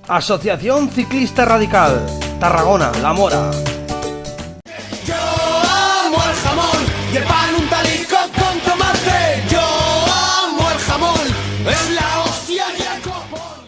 Asociación Ciclista Radical, Tarragona, La Mora. Yo amo el jamón y el pan untalico con tomate. Yo amo el jamón, es la hostia y el copón.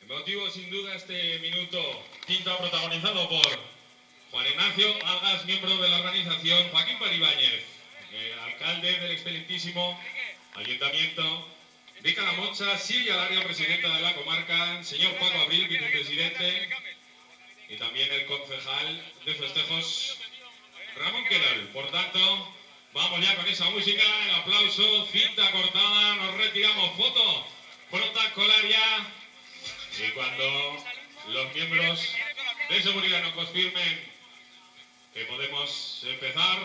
Motivo sin duda este minuto quinto protagonizado por Juan Ignacio Algas, miembro de la organización, Joaquín Paribáñez, alcalde del excelentísimo Ayuntamiento de Calamocha, Silvia Lario, presidenta de la comarca, señor Paco Abril, vicepresidente, y también el concejal de festejos, Ramón Querol. Por tanto, vamos ya con esa música, el aplauso, cinta cortada, nos retiramos, foto protocolaria. Y cuando los miembros de seguridad nos confirmen que podemos empezar,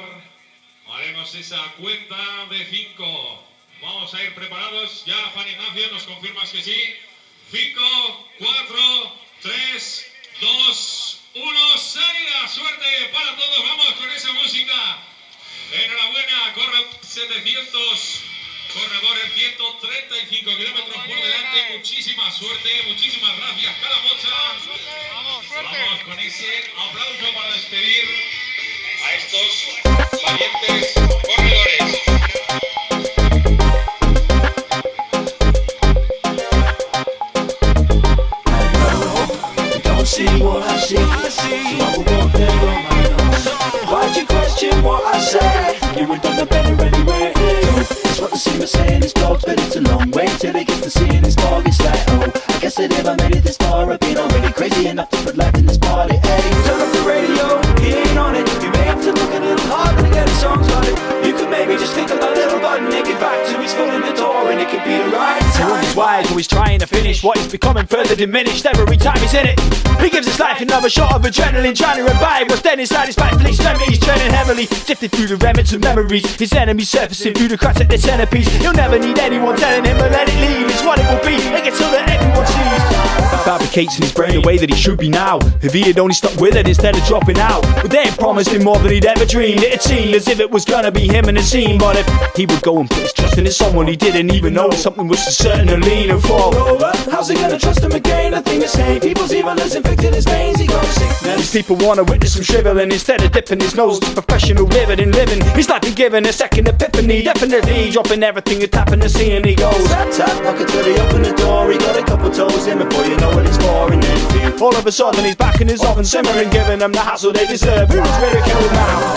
haremos esa cuenta de 5. Vamos a ir preparados. Ya, Juan Ignacio, ¿nos confirmas que sí? 5, 4, 3, 2, 1. ¡Salida! ¡Suerte para todos! Vamos con esa música. Enhorabuena, corre 700. Corredores, 135 kilómetros por delante, muchísima suerte, muchísimas gracias, Calamocha. Vamos con ese aplauso para despedir a estos valientes corredores. What the singer saying is dogs, but it's a long way till he gets to seeing his dog. It's like, oh, I guess I never made it this far. I've been already crazy enough to put life in this party. Hey, turn off the radio, he ain't on it. You may have to look a little harder to get a song started. You could maybe just think of that little button, nick it back to his foot in the door, and it could be the right time. He's wise, always trying to finish what is becoming further diminished every time he's in it. He gives his life another shot of adrenaline, trying to revive what's dead inside his spiteful extremities. Training heavily, sifted through the remnants of memories. His enemies surfacing through the cracks at their centerpiece. He'll never need anyone telling him, but let it leave. It's what it will be, make it so that everyone sees. Fabricates in his brain the way that he should be now. If he had only stuck with it instead of dropping out. But they had promised him more than he'd ever dreamed. It seemed as if it was gonna be him and the scene. But if he would go and put his trust in someone he didn't even know, something was certain to lean and fall over. How's he gonna trust him again? A thing is saying people's evil has infected his veins. He goes sickness. These people wanna witness him shriveling instead of dipping his nose to professional riveting living. He's like been given a second epiphany, definitely dropping everything and tapping the sea, and he goes tap tap, knock until he opened the door. He got a couple toes in before you know what he's for, and then feel all of a sudden he's back in his oven simmering, giving them the hassle they deserve. Who's ridiculed now?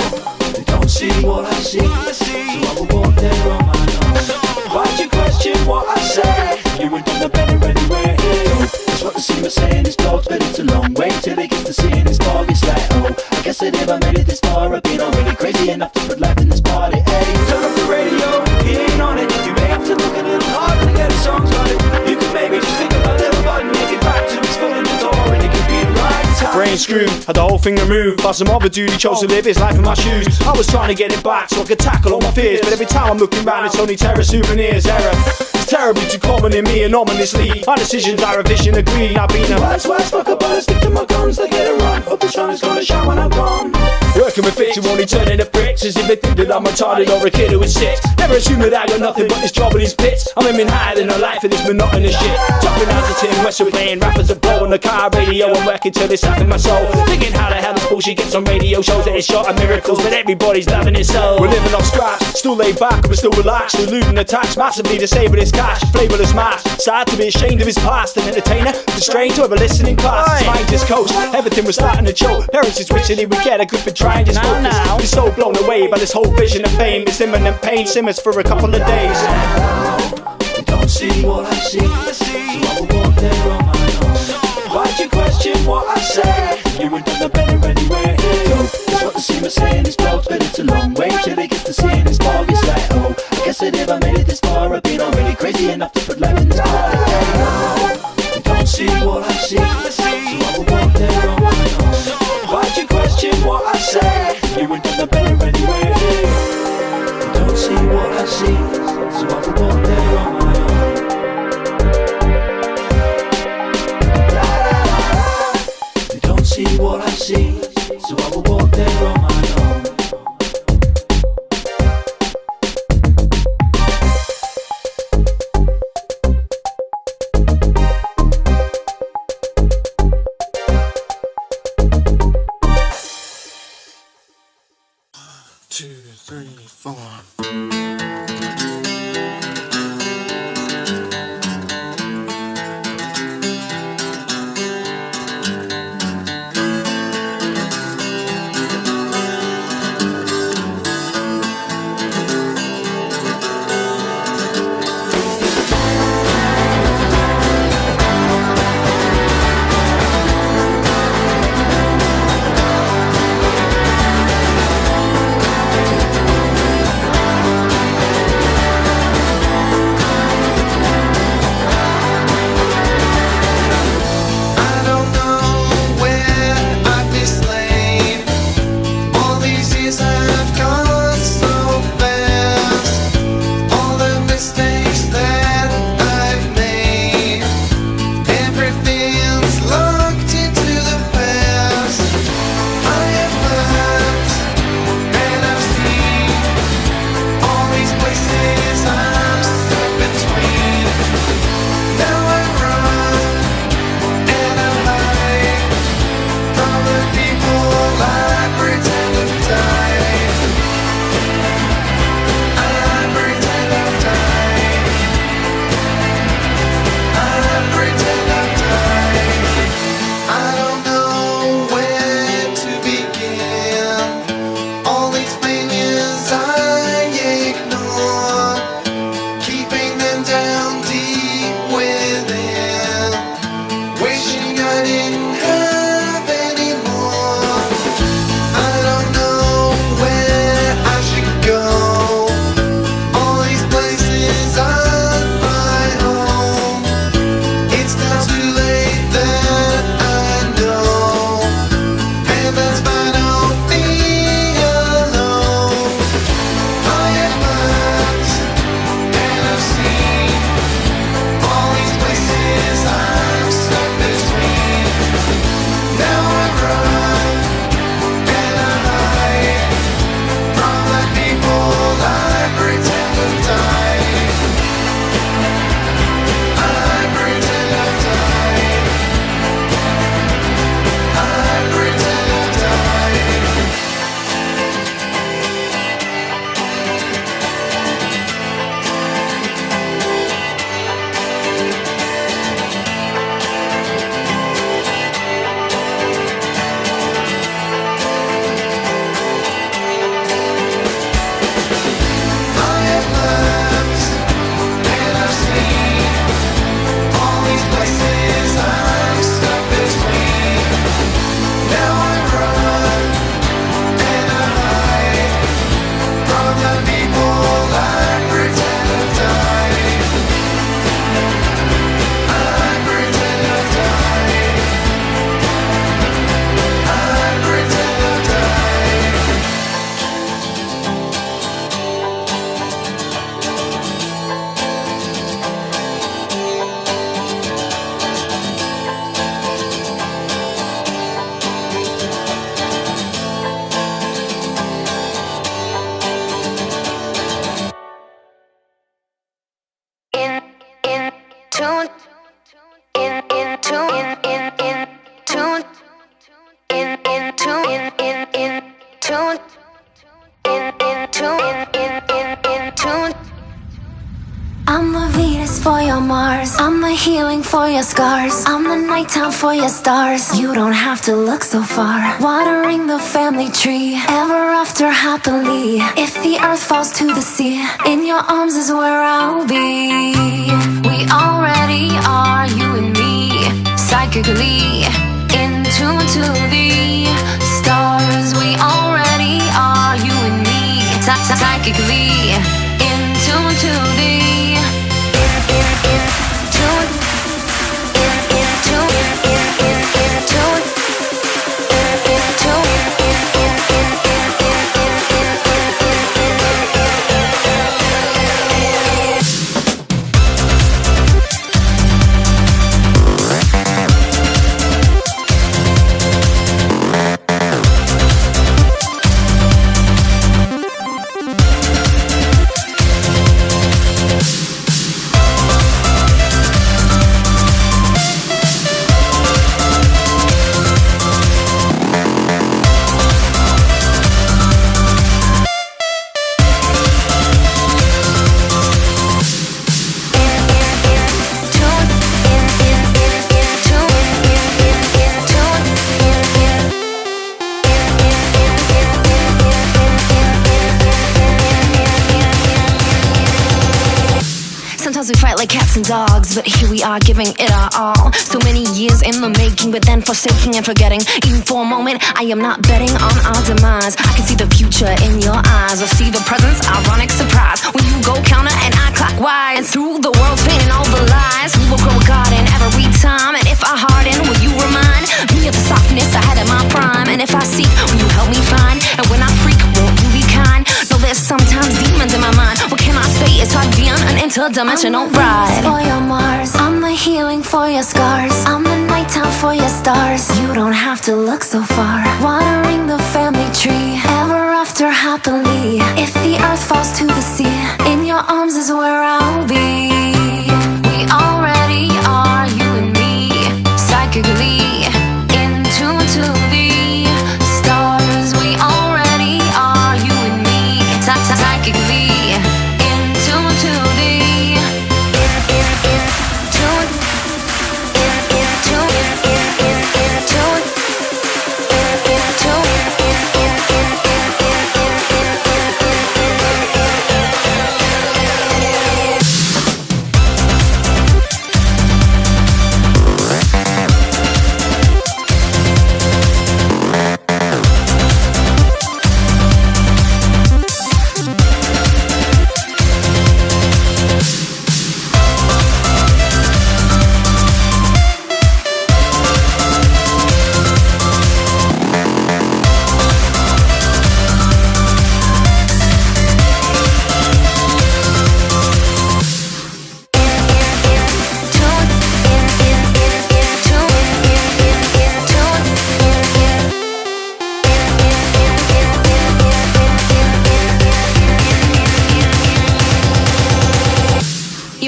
They don't see what I see, so I will walk there on my nose. Why'd you question what I said? You were done the better anyway. It's what the singer saying is dogs, but it's a long way till he gets to seeing his dog. It's like, oh, I guess I never made it this far. I've been already crazy enough to put life in this party. Hey, turn off the radio, he ain't on it. You may have to look a little harder to get a song started. You could maybe just think of a little button, make it back to his foot in the door, and it could be the right time. brain screwed, had the whole thing removed. But some other dude, he chose to live his life in my shoes. I was trying to get it back so I could tackle all my fears, but every time I'm looking round, it's only terror souvenirs. Error, it's terribly too common in me, and ominously my decisions are a vision of greed. I've been a wise fuck about it, stick to my guns, they get it run. Hope the sun is gonna shine when I'm gone. Working with fits who only turn into bricks, as if they think that I'm retarded or a kid who is 6. Never assume that I got nothing but this job and these pits. I'm aiming higher than a life for this monotonous shit. Chopping out the tin, West, we're playing rappers are blowing the car radio. I'm working till it's up in my soul. Thinking how the hell this bullshit gets on radio shows that it's shot of miracles, but everybody's loving it so. We're living off scratch, still laid back, but still relaxed. Eluding the tax massively to save his cash. Flavorless mass, sad to be ashamed of his past. An entertainer, the strain to have a listening class. His mind just coast, everything was starting to choke. Parents is wishing he would get a grip and try and just focus. We're so blown away by this whole vision of fame. This imminent pain simmers for a couple of days. You don't see what I see, so I will walk there on my own. Why'd you question what I say? You ain't done the better anyway. That's what the singer saying is blogs, but it's a long way till he gets to seeing his blog. It's like, oh, I guess that if I made it this far, I've been already crazy enough to put life in this party. You don't see what I see, so I will walk there on my own. Why'd you question what I say? You ain't done the better anyway. You don't see what I see, so I will walk there on my own. You don't see what I see, so I will walk there on my own. Two, three, four. tune. In tune. I'm the Venus for your Mars. I'm the healing for your scars. I'm the nighttime for your stars. You don't have to look so far. Watering the family tree, ever after happily. If the earth falls to the sea, in your arms is where I'll be. We already are, you and me, psychically in tune to the stars. We already are, you and me, psychically in tune to the we fight like cats and dogs, but here we are giving it our all. So many years in the making, but then forsaking and forgetting. Even for a moment, I am not betting on our demise. I can see the future in your eyes. I see the presence, ironic surprise. When you go counter and I clockwise. And through the world's pain and all the lies, we will grow a garden every time. And if I harden, will you remind me of the softness I had in my prime? And if I seek, will you help me find? And when I freak, won't you be kind? No, there's sometimes demons in my mind. What can I say? It's hard being an interdimensional ride. For your Mars, I'm the healing for your scars. I'm the nighttime for your stars. You don't have to look so far. Watering the family tree, ever after happily. If the earth falls to the sea, in your arms is where I'll be. We already are, you and me, psychically in tune to the stars. We already are, you and me, psychically in tune to the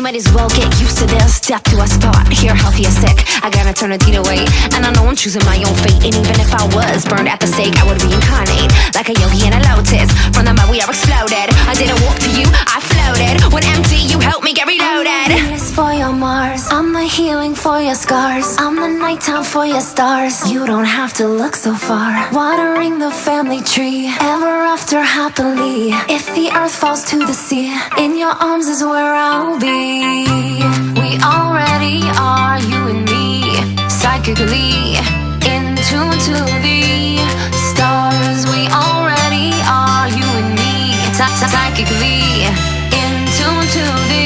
might as well get used to this. Death to a spot, here healthy or sick. I got eternity to wait, and I know I'm choosing my own fate. And even if I was burned at the stake, I would reincarnate like a yogi in a lotus. From the mud we are exploded. I didn't walk to you, I floated. When empty, you helped me get reloaded. I'm the Venus for your Mars, I'm the healing for your scars. I'm the nighttime for your stars. You don't have to look so far. Watering the family tree, ever after happily. If the earth falls to the sea, in your arms is where I'll be. We already are, you and me, psychically in tune to the stars. We already are, you and me, psychically in tune to the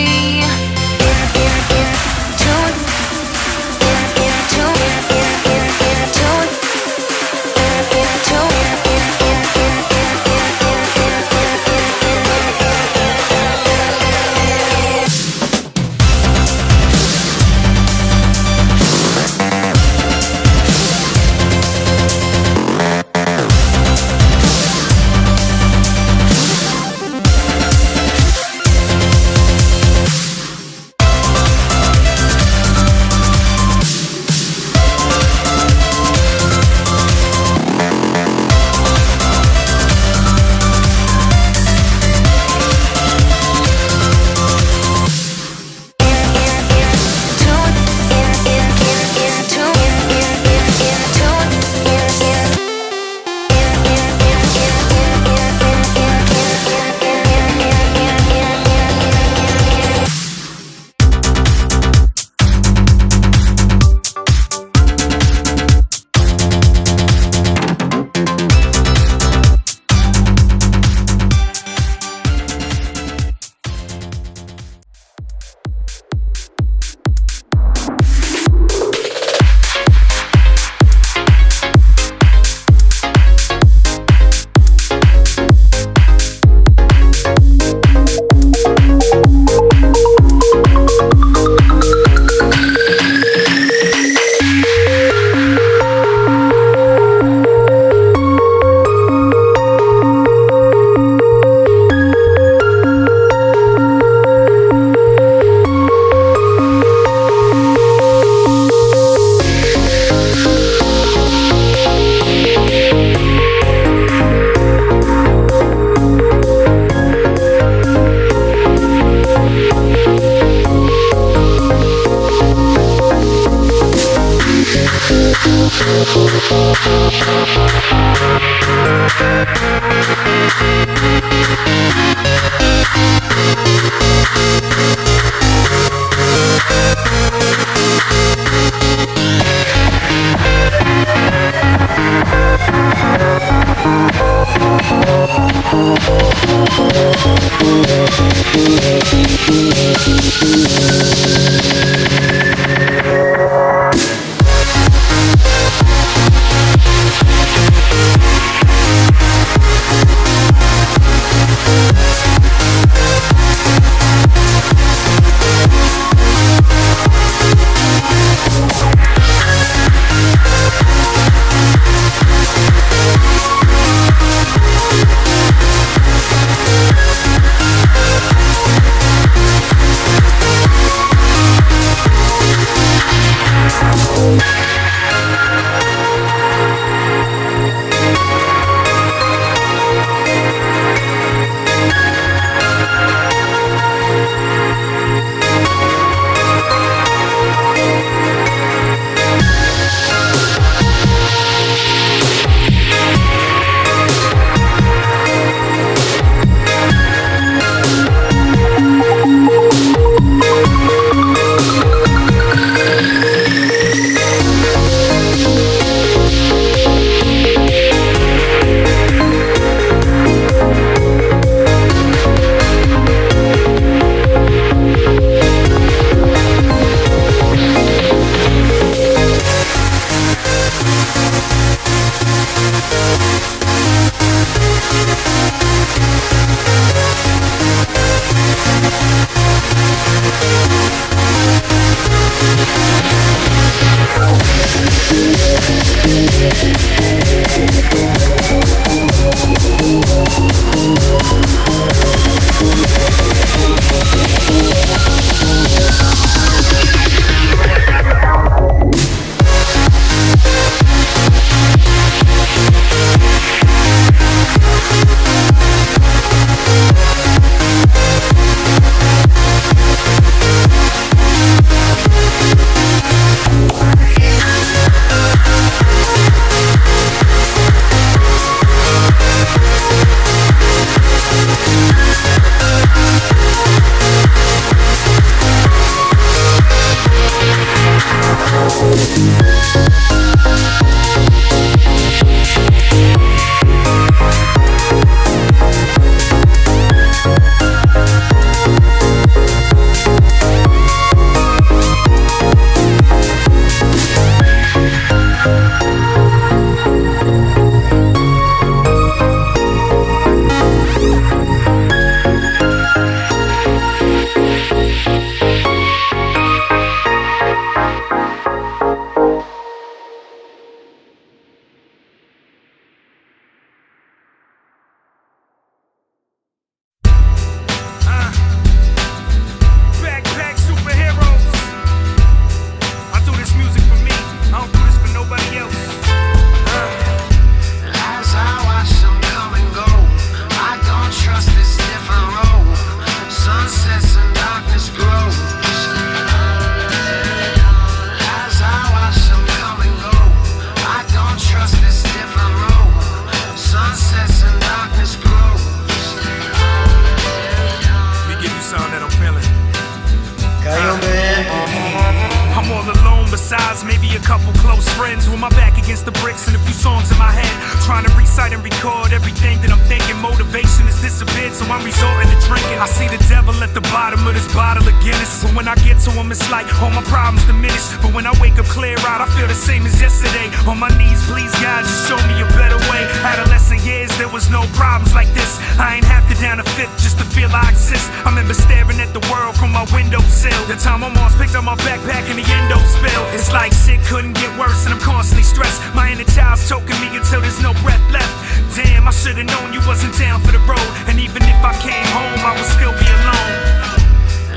Besides maybe a couple close friends with my back against the bricks and a few songs in my head, trying to recite and record everything that I'm thinking. Motivation has disappeared, so I'm resorting to drinking. I see the devil at the bottom of this bottle of Guinness, so when I get to him it's like all my problems diminish. But when I wake up clear out, I feel the same as yesterday. On my knees, please God, just show me a better way. Adolescent years, there was no problems like this. I ain't have to down a fifth just to feel I exist. I remember staring at the world from my windowsill. The time my mom's picked up my backpack and the endo spill. It's like shit couldn't get worse and I'm constantly stressed. My inner child's choking me until there's no breath left. Damn, I should've known you wasn't down for the road. And even if I came home, I would still be alone.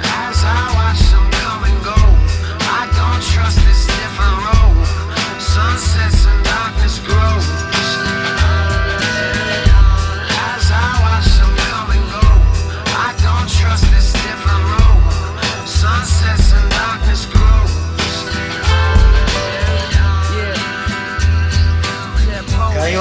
As I watch them come and go, I don't trust this different road. Sunsets and darkness grow. As I watch them come and go, I don't trust this different road. Sunsets and darkness grow. Hey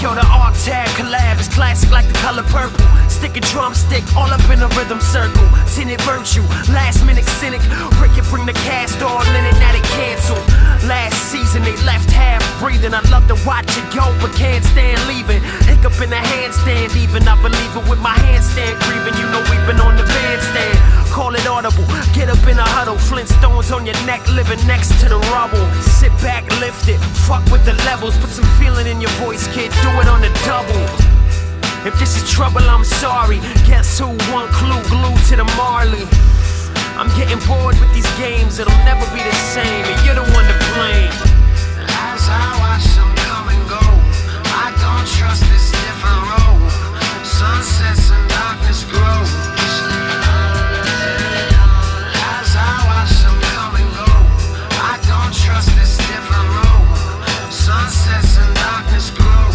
yo, the art tag collab is classic like the color purple. Stick a drumstick all up in a rhythm circle. Tinted virtue, last minute cynic. Break it, bring the cast all in it, now they cancel. Last season they left half breathing. I love to watch it go, but can't stand leaving. Hiccup in the handstand, even I believe it with my handstand grieving. You know we've been on the bandstand. Call it audible, get up in a huddle. Flintstones on your neck, living next to the rubble. Sit back, lift it, fuck with the levels. Put some feeling in your voice, kid, do it on the double. If this is trouble, I'm sorry. Guess who? One clue, glued to the Marley. I'm getting bored with these games, it'll never be the same, and you're the one to blame. As I watch them come and go, I don't trust this different road. Sunsets and darkness grow. As I watch them come and go, I don't trust this different road. Sunsets and darkness grow.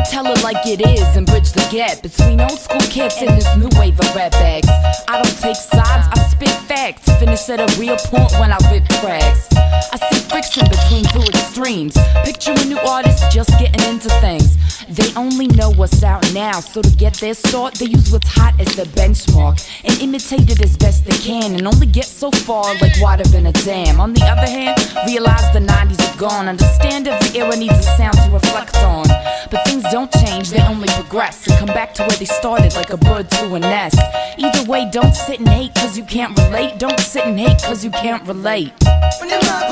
Tell it like it is and bridge the gap between old school cats and this new wave of rap bags. I don't take sides, I spit facts. Finish at a real point when I rip tracks. I see friction between two extremes. Picture a new artist just getting into things. They only know what's out now, so to get their start, they use what's hot as their benchmark and imitate it as best they can, and only get so far like water in a dam. On the other hand, realize the 90s are gone. Understand every era needs a sound to reflect on, but things don't change, they only progress and come back to where they started, like a bird to a nest. Either way, don't sit and hate cause you can't relate. Don't sit and hate cause you can't relate. When you're not